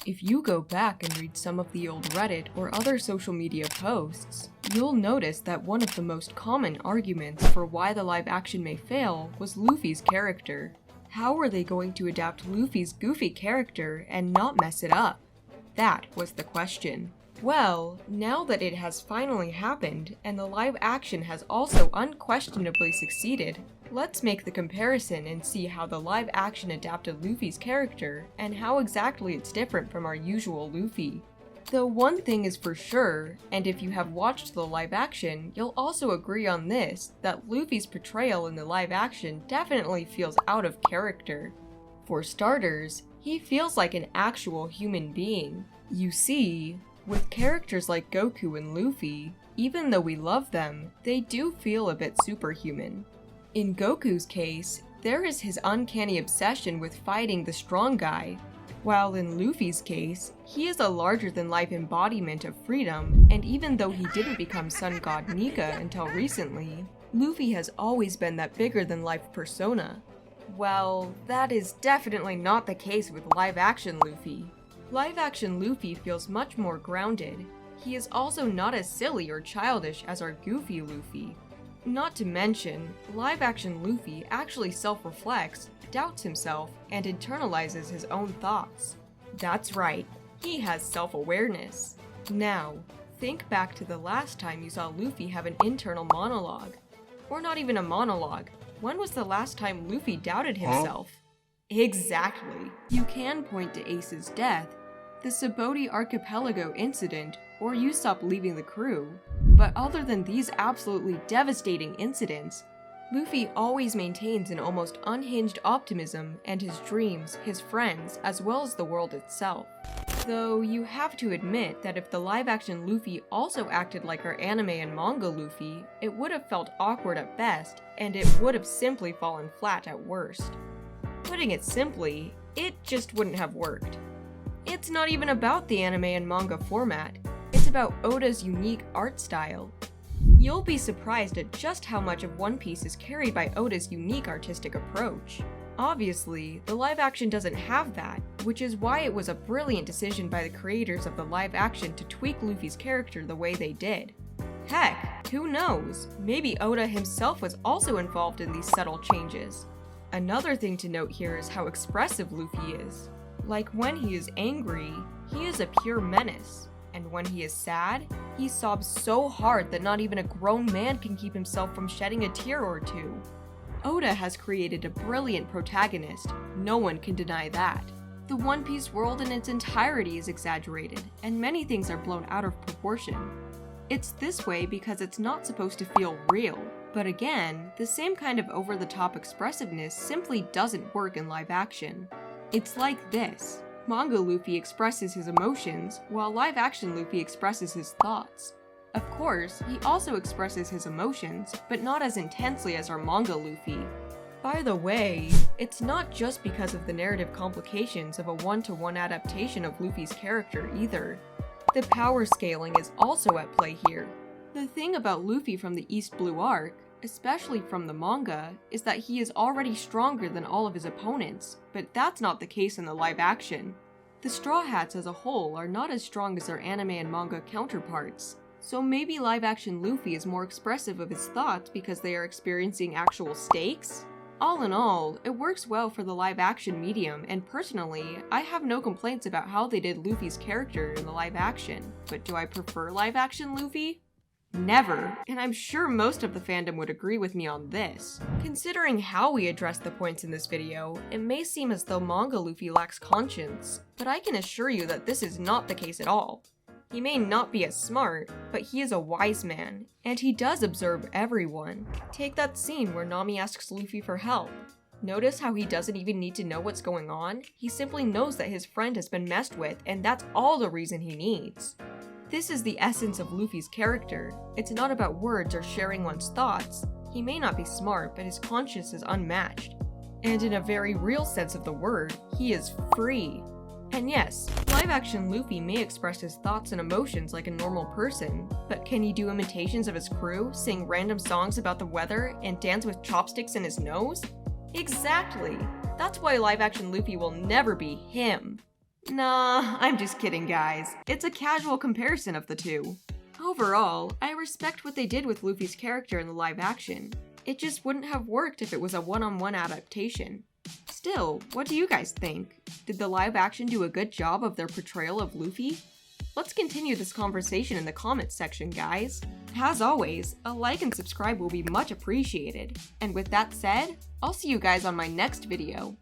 If you go back and read some of the old Reddit or other social media posts, you'll notice that one of the most common arguments for why the live action may fail was Luffy's character. How were they going to adapt Luffy's goofy character and not mess it up? That was the question. Well, now that it has finally happened, and the live action has also unquestionably succeeded, let's make the comparison and see how the live action adapted Luffy's character, and how exactly it's different from our usual Luffy. Though one thing is for sure, and if you have watched the live action, you'll also agree on this, that Luffy's portrayal in the live action definitely feels out of character. For starters, he feels like an actual human being. You see, with characters like Goku and Luffy, even though we love them, they do feel a bit superhuman. In Goku's case, there is his uncanny obsession with fighting the strong guy, while in Luffy's case, he is a larger-than-life embodiment of freedom, and even though he didn't become Sun God Nika until recently, Luffy has always been that bigger-than-life persona. Well, that is definitely not the case with live-action Luffy. Live-action Luffy feels much more grounded. He is also not as silly or childish as our goofy Luffy. Not to mention, live-action Luffy actually self-reflects, doubts himself, and internalizes his own thoughts. That's right, he has self-awareness. Now, think back to the last time you saw Luffy have an internal monologue. Or not even a monologue. When was the last time Luffy doubted himself? Exactly. You can point to Ace's death, the Sabaody Archipelago incident, or Usopp leaving the crew. But other than these absolutely devastating incidents, Luffy always maintains an almost unhinged optimism and his dreams, his friends, as well as the world itself. Though you have to admit that if the live-action Luffy also acted like our anime and manga Luffy, it would have felt awkward at best, and it would have simply fallen flat at worst. Putting it simply, it just wouldn't have worked. It's not even about the anime and manga format, it's about Oda's unique art style. You'll be surprised at just how much of One Piece is carried by Oda's unique artistic approach. Obviously, the live action doesn't have that, which is why it was a brilliant decision by the creators of the live action to tweak Luffy's character the way they did. Heck, who knows, maybe Oda himself was also involved in these subtle changes. Another thing to note here is how expressive Luffy is. Like when he is angry, he is a pure menace, and when he is sad, he sobs so hard that not even a grown man can keep himself from shedding a tear or two. Oda has created a brilliant protagonist, no one can deny that. The One Piece world in its entirety is exaggerated, and many things are blown out of proportion. It's this way because it's not supposed to feel real, but again, the same kind of over-the-top expressiveness simply doesn't work in live action. It's like this. Manga Luffy expresses his emotions, while live-action Luffy expresses his thoughts. Of course, he also expresses his emotions, but not as intensely as our manga Luffy. By the way, it's not just because of the narrative complications of a one-to-one adaptation of Luffy's character either. The power scaling is also at play here. The thing about Luffy from the East Blue arc, especially from the manga, is that he is already stronger than all of his opponents, but that's not the case in the live action. The Straw Hats as a whole are not as strong as their anime and manga counterparts, so maybe live action Luffy is more expressive of his thoughts because they are experiencing actual stakes? All in all, it works well for the live action medium, and personally, I have no complaints about how they did Luffy's character in the live action, but do I prefer live action Luffy? Never, and I'm sure most of the fandom would agree with me on this. Considering how we address the points in this video, it may seem as though manga Luffy lacks conscience, but I can assure you that this is not the case at all. He may not be as smart, but he is a wise man, and he does observe everyone. Take that scene where Nami asks Luffy for help. Notice how he doesn't even need to know what's going on? He simply knows that his friend has been messed with, and that's all the reason he needs. This is the essence of Luffy's character. It's not about words or sharing one's thoughts. He may not be smart, but his conscience is unmatched. And in a very real sense of the word, he is free. And yes, live-action Luffy may express his thoughts and emotions like a normal person, but can he do imitations of his crew, sing random songs about the weather, and dance with chopsticks in his nose? Exactly! That's why live-action Luffy will never be him. Nah, I'm just kidding, guys. It's a casual comparison of the two. Overall, I respect what they did with Luffy's character in the live action. It just wouldn't have worked if it was a one-on-one adaptation. Still, what do you guys think? Did the live action do a good job of their portrayal of Luffy? Let's continue this conversation in the comments section, guys. As always, a like and subscribe will be much appreciated. And with that said, I'll see you guys on my next video.